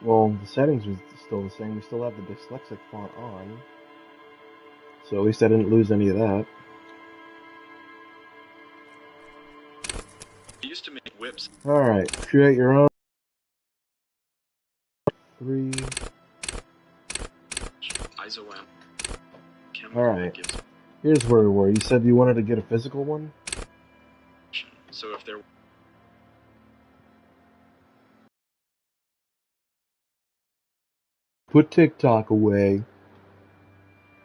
Well, the settings are still the same. We still have the dyslexic font on. So at least I didn't lose any of that. I used to make whips. Alright, create your own. 3. ISOM. Alright. Here's where we were. You said you wanted to get a physical one? So if there... Put TikTok away.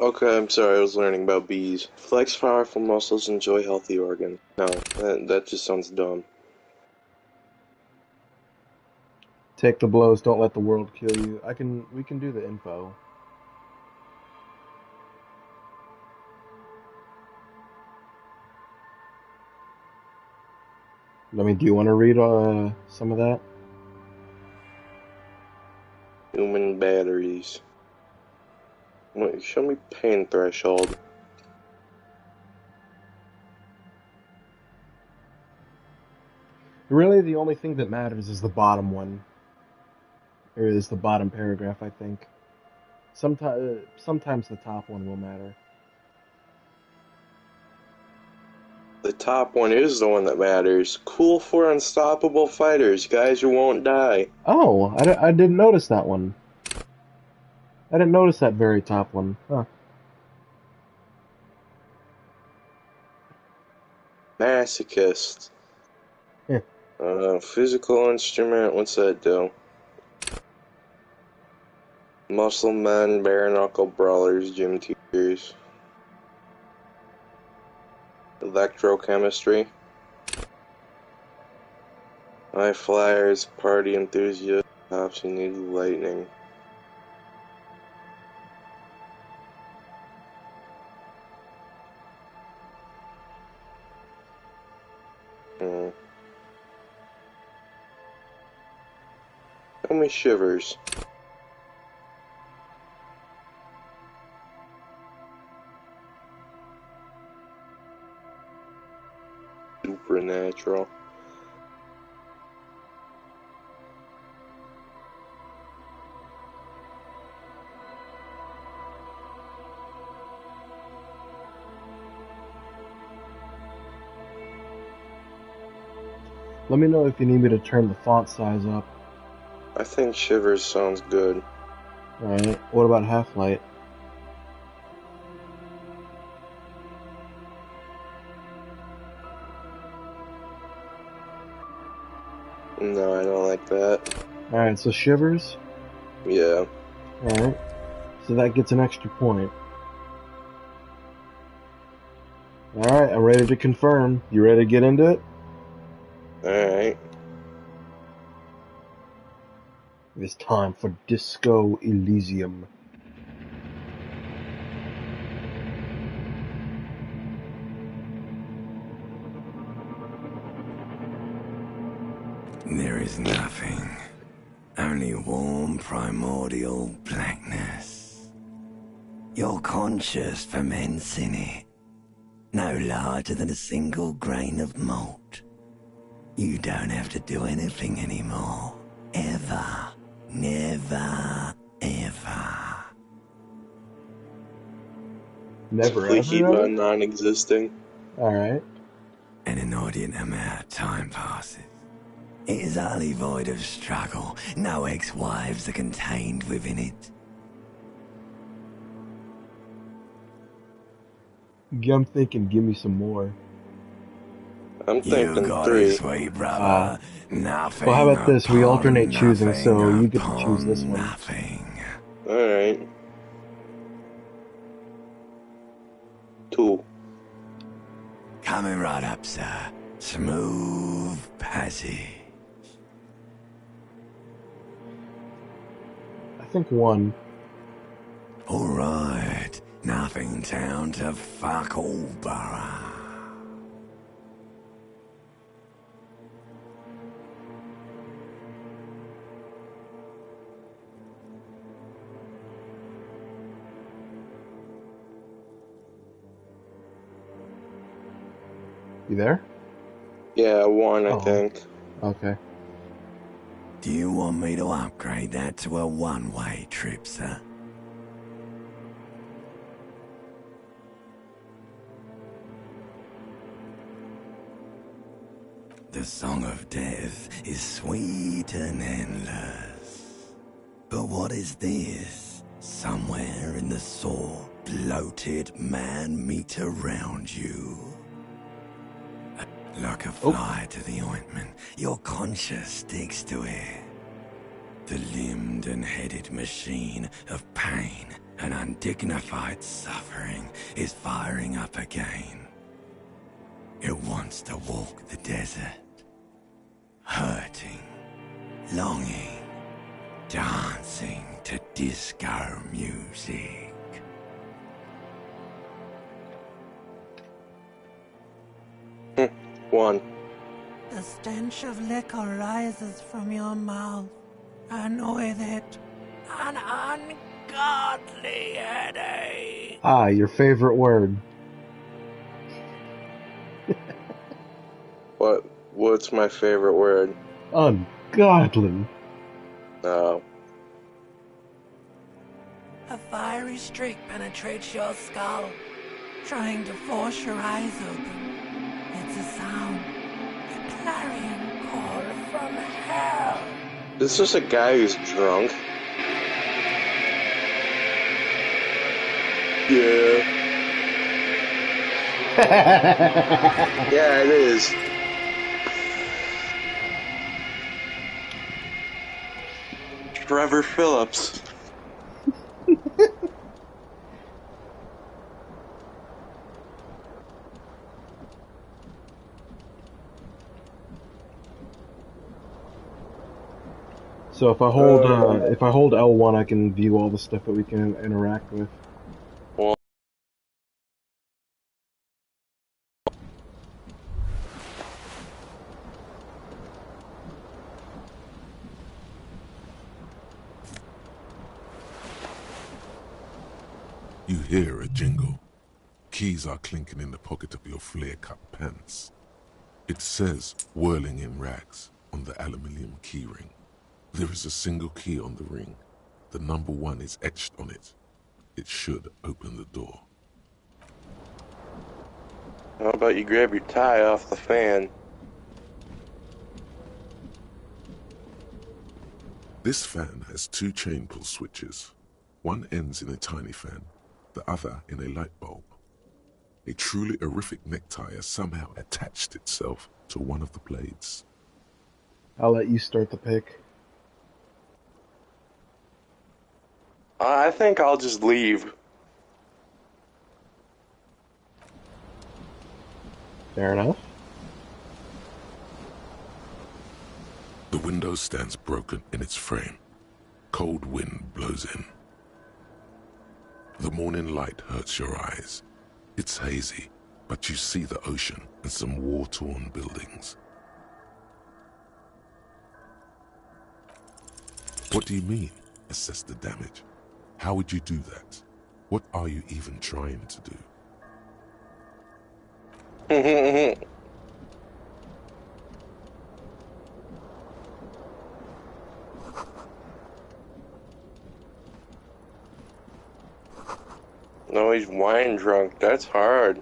Okay, I'm sorry, I was learning about bees. Flex powerful muscles, enjoy healthy organs. No, that just sounds dumb. Take the blows, don't let the world kill you. We can do the info. I mean, do you want to read some of that? Human batteries. Wait, show me pain threshold. Really, the only thing that matters is the bottom one. Or is the bottom paragraph, I think. Sometimes the top one will matter. The top one is the one that matters. Cool for unstoppable fighters, guys who won't die. Oh, I didn't notice that one. I didn't notice that very top one. Huh. Masochist. Yeah. Physical instrument, what's that do? Muscle men, bare knuckle brawlers, gym teachers. Electrochemistry. High flyers, party enthusiasts, cops who need lightning. Tell me shivers. Supernatural. Let me know if you need me to turn the font size up. I think shivers sounds good. Alright, what about Half-Light? No, I don't like that. Alright, so Shivers? Yeah. Alright, so that gets an extra point. Alright, I'm ready to confirm. You ready to get into it? Alright. It's time for Disco Elysium. There is nothing. Only warm primordial blackness. You're conscious ferments in it. No larger than a single grain of malt. You don't have to do anything anymore. Ever. Never. Ever. Never Simply keep ever? on non-existing. Alright. An inordinate amount of time passes. It is utterly void of struggle. No ex-wives are contained within it. I'm thinking, give me some more. I'm thinking You got 3. it, sweet brother. Nothing. Well, how about this? We alternate choosing, nothing so you get to choose this one. Nothing. Alright. 2. Coming right up, sir. Smooth passage. I think 1. Alright. Nothing town to fuck all borough. You there? Yeah, 1, I Oh. think. Okay. Do you want me to upgrade that to a one-way trip, sir? The song of death is sweet and endless. But what is this? Somewhere in the sore, bloated man meet around you. Like a fly to the ointment, your conscience sticks to it. The limbed and headed machine of pain and undignified suffering is firing up again. It wants to walk the desert, hurting, longing, dancing to disco music. One. The stench of liquor rises from your mouth, and with it, an ungodly headache. Ah, your favorite word. What's my favorite word? Ungodly. Oh. A fiery streak penetrates your skull, trying to force your eyes open. It's a sound, a clarion call from hell. Is this a guy who's drunk? Yeah. Yeah, it is. Trevor Phillips. So if I hold L1, I can view all the stuff that we can interact with. Well, You hear a jingle. Keys are clinking in the pocket of your flare-cut pants. It says, whirling in rags, on the aluminium keyring. There is a single key on the ring. The number 1 is etched on it. It should open the door. how about you grab your tie off the fan? This fan has 2 chain pull switches. One ends in a tiny fan, the other in a light bulb. A truly horrific necktie has somehow attached itself to one of the blades. I'll let you start the pick. I think I'll just leave. Fair enough. The window stands broken in its frame. Cold wind blows in. The morning light hurts your eyes. It's hazy, but you see the ocean and some war-torn buildings. What do you mean, assess the damage? How would you do that? What are you even trying to do? No, he's wine drunk. That's hard.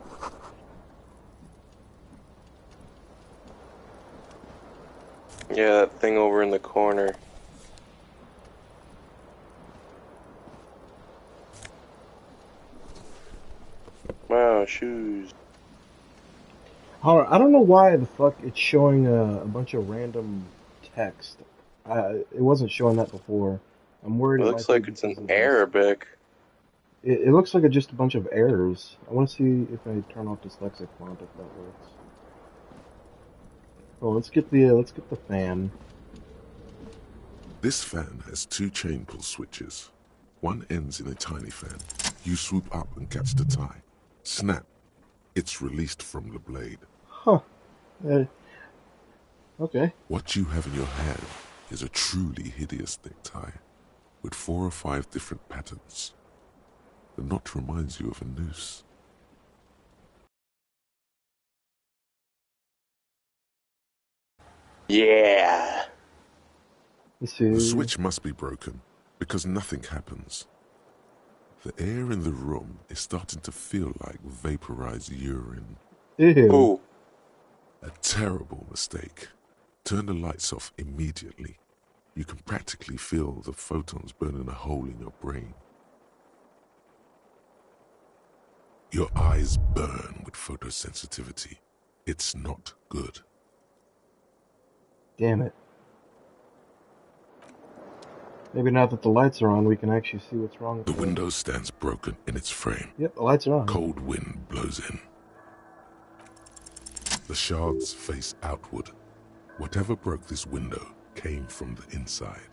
Yeah, that thing over in the corner. Wow, shoes. Alright, I don't know why the fuck it's showing a bunch of random text. It wasn't showing that before. I'm worried It it looks might like be it's because in of this. Arabic. It looks like it's just a bunch of errors. I want to see if I turn off dyslexic font if that works. Oh, let's get the fan. This fan has 2 chain pull switches. One ends in a tiny fan. You swoop up and catch the tie. Snap. It's released from the blade. Huh. Okay. What you have in your hand is a truly hideous necktie, with 4 or 5 different patterns. The knot reminds you of a noose. Yeah. This The is... switch must be broken, because nothing happens. The air in the room is starting to feel like vaporized urine. Ew. Ooh. A terrible mistake. Turn the lights off immediately. You can practically feel the photons burning a hole in your brain. Your eyes burn with photosensitivity. It's not good. Damn it. Maybe now that the lights are on, we can actually see what's wrong with The it. window stands broken in its frame. Yep, the lights are on. Cold wind blows in. The shards face outward. Whatever broke this window came from the inside.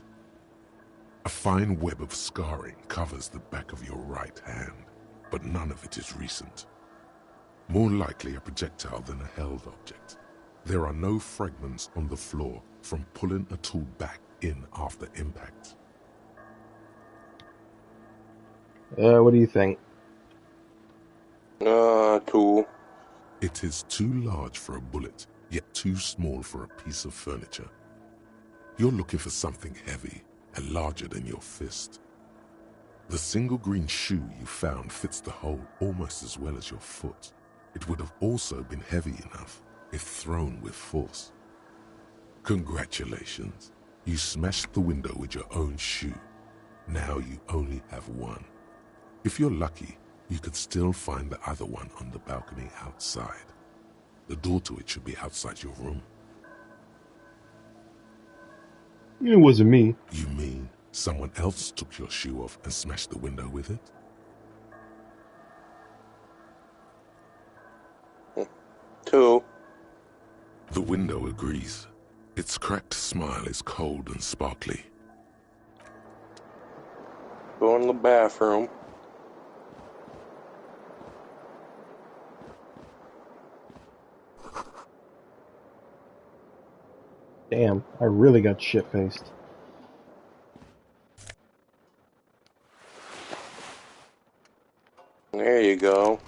A fine web of scarring covers the back of your right hand, but none of it is recent. More likely a projectile than a held object. There are no fragments on the floor from pulling a tool back in after impact. What do you think? 2. It is too large for a bullet, yet too small for a piece of furniture. You're looking for something heavy and larger than your fist. The single green shoe you found fits the hole almost as well as your foot. It would have also been heavy enough if thrown with force. Congratulations. You smashed the window with your own shoe. Now you only have one. If you're lucky, you could still find the other one on the balcony outside. The door to it should be outside your room. It wasn't me. You mean someone else took your shoe off and smashed the window with it? 2. The window agrees. Its cracked smile is cold and sparkly. Go in the bathroom. Damn, I really got shit-faced. There you go.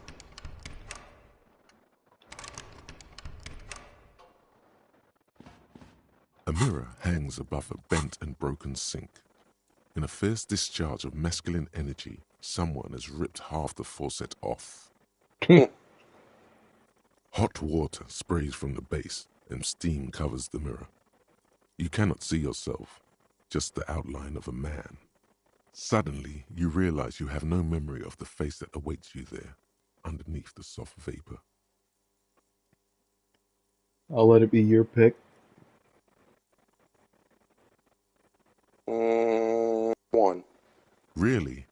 A mirror hangs above a bent and broken sink. In a fierce discharge of masculine energy, someone has ripped half the faucet off. Hot water sprays from the base and steam covers the mirror. You cannot see yourself, just the outline of a man. Suddenly, you realize you have no memory of the face that awaits you there, underneath the soft vapor. I'll let it be your pick. 1. Really,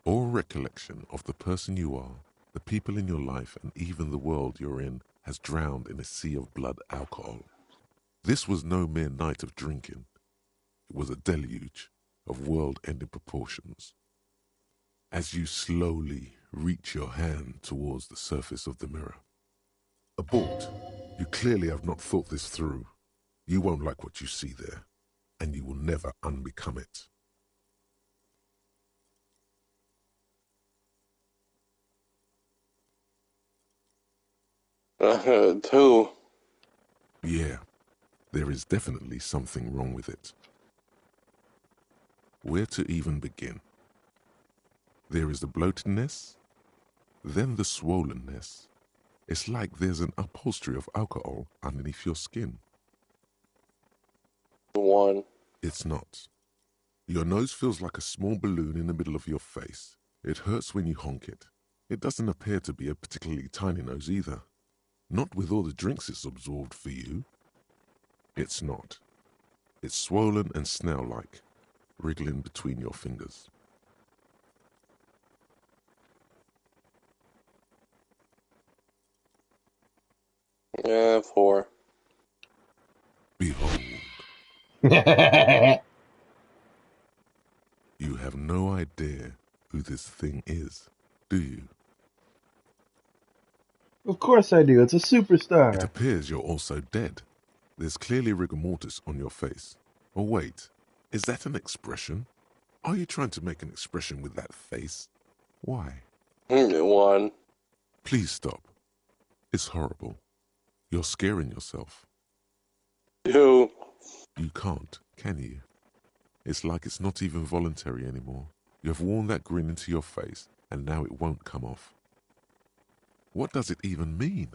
all recollection of the person you are, the people in your life, and even the world you're in has drowned in a sea of blood alcohol. This was no mere night of drinking. It was a deluge of world-ending proportions. As you slowly reach your hand towards the surface of the mirror. Abort. You clearly have not thought this through. You won't like what you see there, and you will never unbecome it. Two. Yeah, there is definitely something wrong with it. Where to even begin? There is the bloatedness, then the swollenness. It's like there's an upholstery of alcohol underneath your skin. 1. It's not. Your nose feels like a small balloon in the middle of your face. It hurts when you honk it. It doesn't appear to be a particularly tiny nose either. Not with all the drinks it's absorbed for you. It's not. It's swollen and snail-like, wriggling between your fingers. Yeah, 4. Behold, you have no idea who this thing is, do you? Of course I do. It's a It superstar. appears you're also dead. There's clearly rigor mortis on your face. Oh wait, is that an expression? Are you trying to make an expression with that face? Why? 1. Please stop. It's horrible. You're scaring yourself. 2. You can't, can you? It's like it's not even voluntary anymore. You have worn that grin into your face, and now it won't come off. What does it even mean?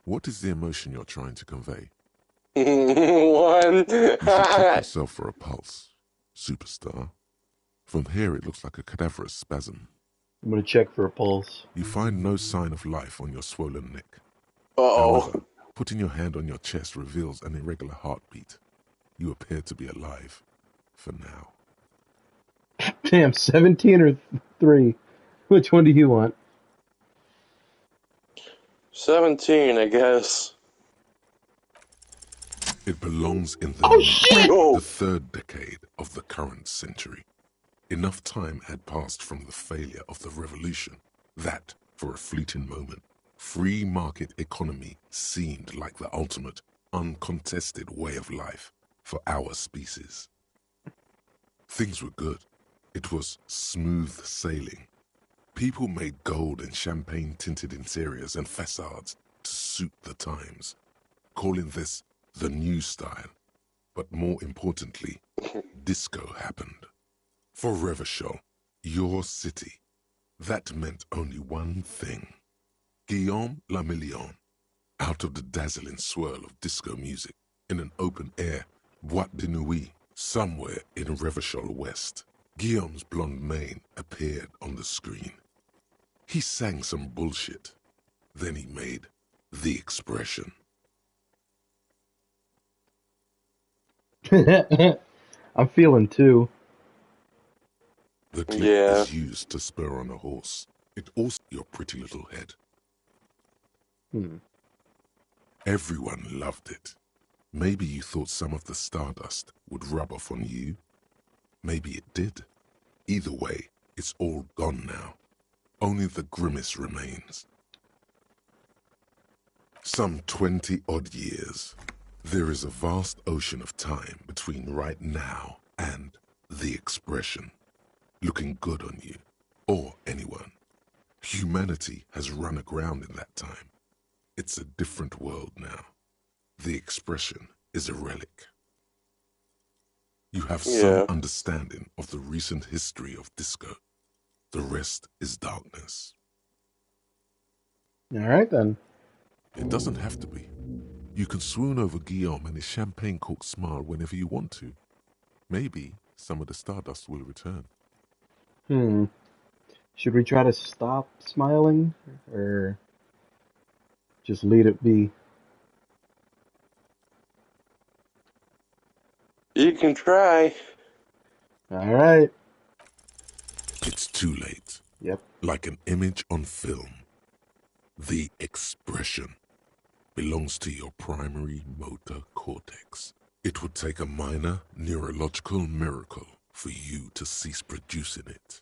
What is the emotion you're trying to convey? One. You should check yourself for a pulse, superstar. From here it looks like a cadaverous spasm. I'm gonna check for a pulse. You find no sign of life on your swollen neck. Uh-oh. However, putting your hand on your chest reveals an irregular heartbeat. You appear to be alive. For now. Damn, 17 or 3? Which one do you want? 17, I guess. It belongs in the Oh. the third decade of the current century. Enough time had passed from the failure of the revolution that, for a fleeting moment, free market economy seemed like the ultimate, uncontested way of life for our species. Things were good. It was smooth sailing. People made gold and champagne-tinted interiors and facades to suit the times, calling this the new style. But more importantly, disco happened. For Revachol, your city, that meant only one thing. Guillaume Lamillion, out of the dazzling swirl of disco music, in an open-air boîte de nuit somewhere in Revachol West, Guillaume's blonde mane appeared on the screen. He sang some bullshit. Then he made the expression. I'm feeling 2. The clip Yeah. is used to spur on a horse. It also your pretty little head. Everyone loved it. Maybe you thought some of the stardust would rub off on you. Maybe it did. Either way, it's all gone now. Only the grimace remains. Some 20-odd years. There is a vast ocean of time between right now and the expression. Looking good on you, or anyone. Humanity has run aground in that time. It's a different world now. The expression is a relic. You have some understanding of the recent history of disco. The rest is darkness. All right, then. It doesn't have to be. You can swoon over Guillaume and his champagne-corked smile whenever you want to. Maybe some of the stardust will return. Should we try to stop smiling, or just leave it be? You can try. All right. It's too late. Yep. Like an image on film. The expression belongs to your primary motor cortex. It would take a minor neurological miracle for you to cease producing it.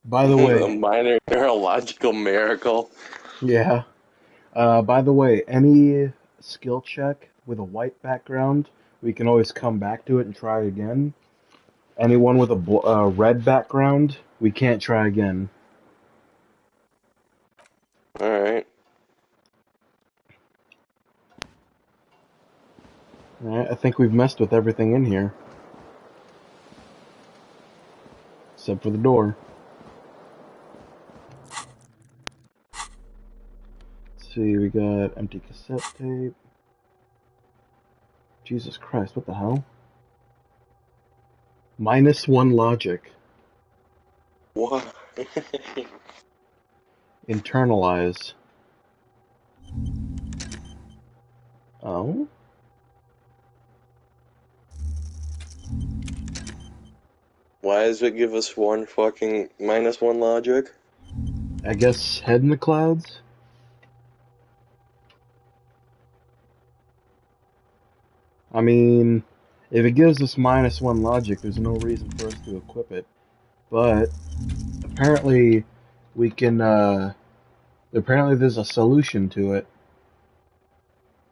By the A way, minor neurological miracle. yeah. By the way, any skill check with a white background, we can always come back to it and try again. Anyone with a red background, we can't try again. Alright. Alright, I think we've messed with everything in here. Except for the door. Let's see, we got empty cassette tape. Jesus Christ, what the hell? -1 logic. What? Internalize. Oh? Why does it give us one fucking -1 logic? I guess head in the clouds? I mean, if it gives us -1 logic, there's no reason for us to equip it. But apparently we can, apparently there's a solution to it.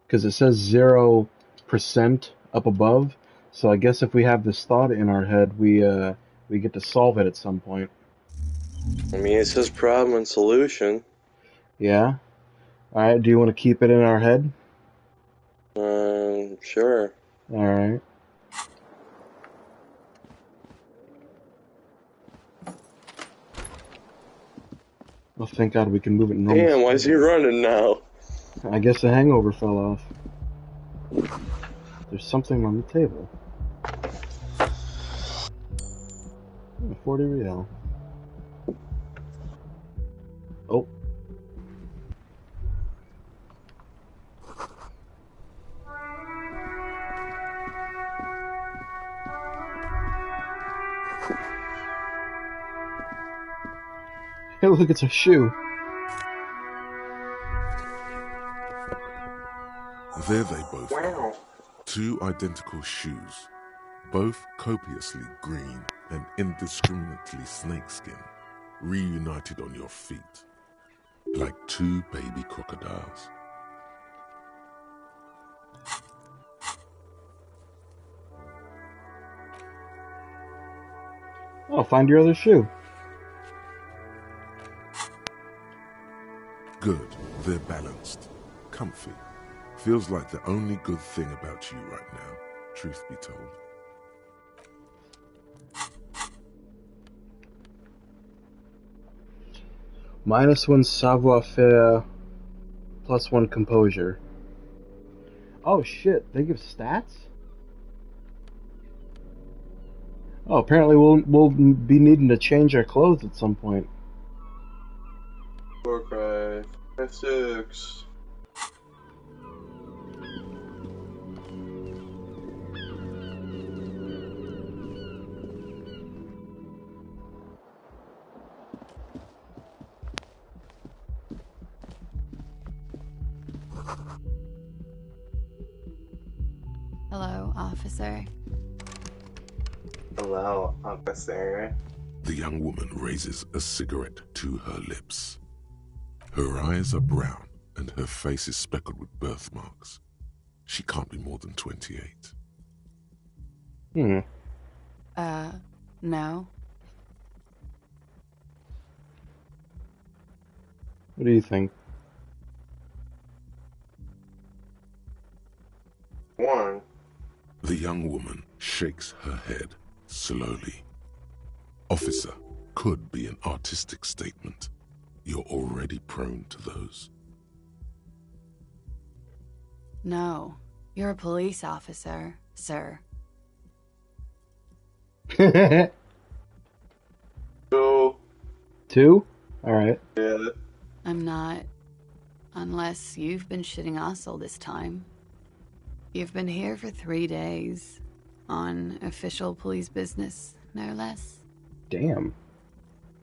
Because it says 0% up above. So I guess if we have this thought in our head, we get to solve it at some point. I mean, it says problem and solution. Yeah? Alright, do you want to keep it in our head? Sure. Alright. Oh, thank God we can move it normal. Damn, why is he running now? I guess the hangover fell off. There's something on the table. 40 real. Oh. Hey, look, it's a shoe. There they both Wow. are. Two identical shoes, both copiously green and indiscriminately snakeskin, reunited on your feet, like two baby crocodiles. Oh, find your other shoe. Good, they're balanced, comfy. Feels like the only good thing about you right now, truth be told. -1 savoir-faire, +1 composure. Oh shit, they give stats? Oh, apparently we'll be needing to change our clothes at some point. Warcry. 6. Hello, officer. Hello, officer. The young woman raises a cigarette to her lips. Her eyes are brown and her face is speckled with birthmarks. She can't be more than 28. No. What do you think? 1. The young woman shakes her head slowly. Officer could be an artistic statement. You're already prone to those. No. You're a police officer, sir. 2. 2? Alright. Yeah. I'm not. Unless you've been shitting us all this time. You've been here for 3 days. On official police business, no less. Damn.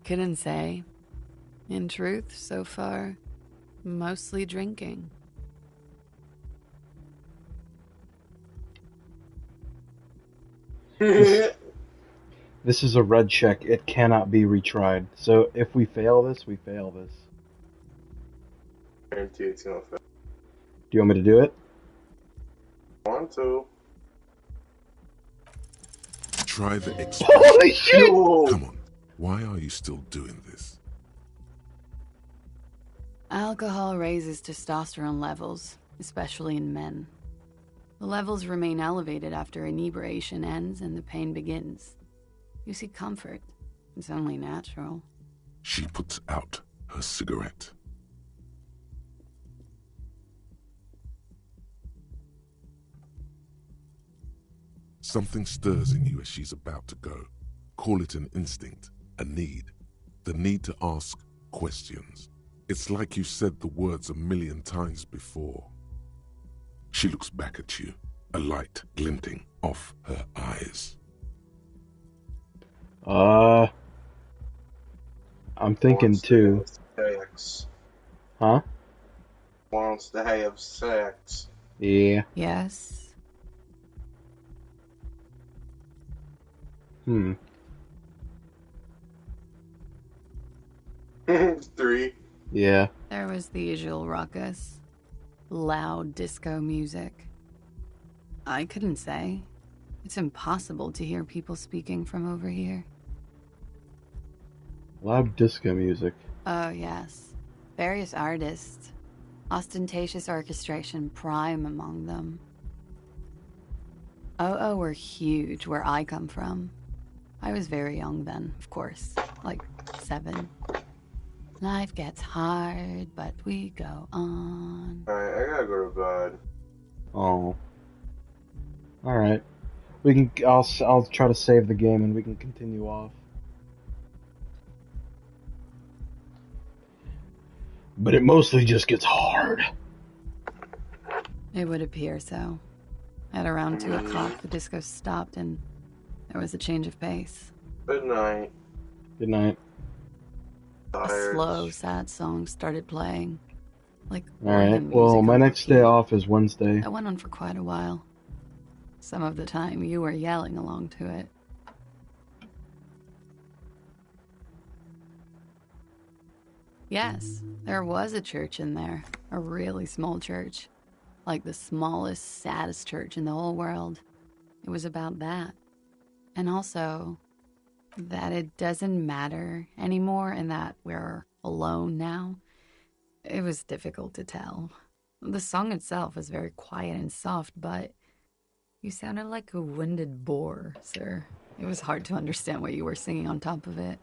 Couldn't say. In truth, so far, mostly drinking. This is a red check. It cannot be retried. So if we fail this, we fail this. Guarantee it's gonna fail. Do you want me to do it? 1, 2. Try the expression. Holy shit! Come on, why are you still doing this? Alcohol raises testosterone levels, especially in men. The levels remain elevated after inebriation ends and the pain begins. You seek comfort. It's only natural. She puts out her cigarette. Something stirs in you as she's about to go. Call it an instinct, a need. The need to ask questions. It's like you said the words 1,000,000 times before. She looks back at you, a light glinting off her eyes. I'm thinking 2. Sex. Huh? Wants to have sex. Yeah. Yes. 3. Yeah. There was the usual ruckus. Loud disco music. I couldn't say. It's impossible to hear people speaking from over here. Loud disco music. Oh, yes. Various artists. Ostentatious orchestration prime among them. Oh, were huge where I come from. I was very young then, of course. Like 7. Life gets hard, but we go on. Alright, I gotta go to bed. Oh. Alright. We can. I'll try to save the game and we can continue off. But it mostly just gets hard. It would appear so. At around 2 o'clock, the disco stopped and there was a change of pace. Good night. Good night. A Tired. slow, sad song started playing. Like Alright, organ well, music my on next day repeat. off is Wednesday. That went on for quite a while. Some of the time, you were yelling along to it. Yes, there was a church in there. A really small church. Like the smallest, saddest church in the whole world. It was about that. And also, that it doesn't matter anymore and that we're alone now. It was difficult to tell. The song itself was very quiet and soft, but you sounded like a winded boar, sir. It was hard to understand what you were singing on top of it.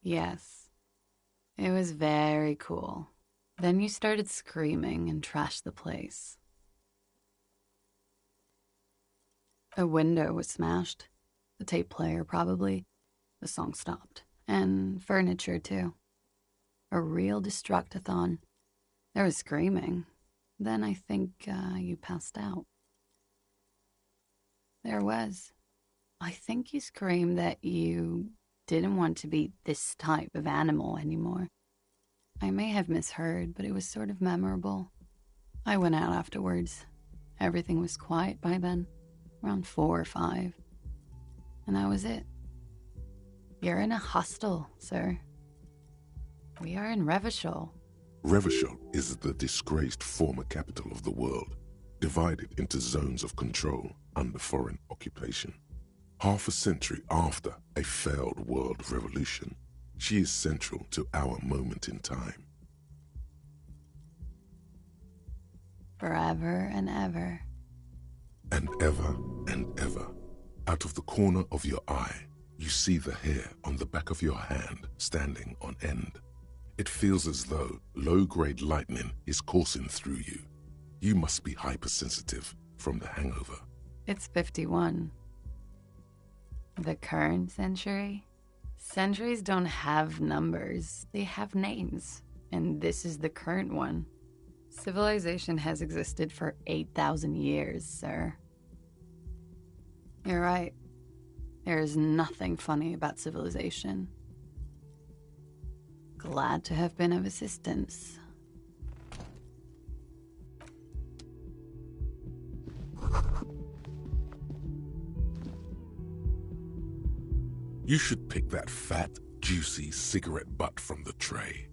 Yes, it was very cool. Then you started screaming and trashed the place. A window was smashed. The tape player, probably. The song stopped. And furniture, too. A real destructathon. There was screaming. Then I think you passed out. There was. I think you screamed that you didn't want to be this type of animal anymore. I may have misheard, but it was sort of memorable. I went out afterwards. Everything was quiet by then, around 4 or 5. And that was it. You're in a hostel, sir. We are in Revachol. Revachol is the disgraced former capital of the world, divided into zones of control under foreign occupation. Half a century after a failed world revolution, she is central to our moment in time. Forever and ever. And ever and ever, out of the corner of your eye, you see the hair on the back of your hand standing on end. It feels as though low-grade lightning is coursing through you. You must be hypersensitive from the hangover. It's 51. The current century? Centuries don't have numbers. They have names. And this is the current one. Civilization has existed for 8,000 years, sir. You're right. There is nothing funny about civilization. Glad to have been of assistance. You should pick that fat, juicy cigarette butt from the tray.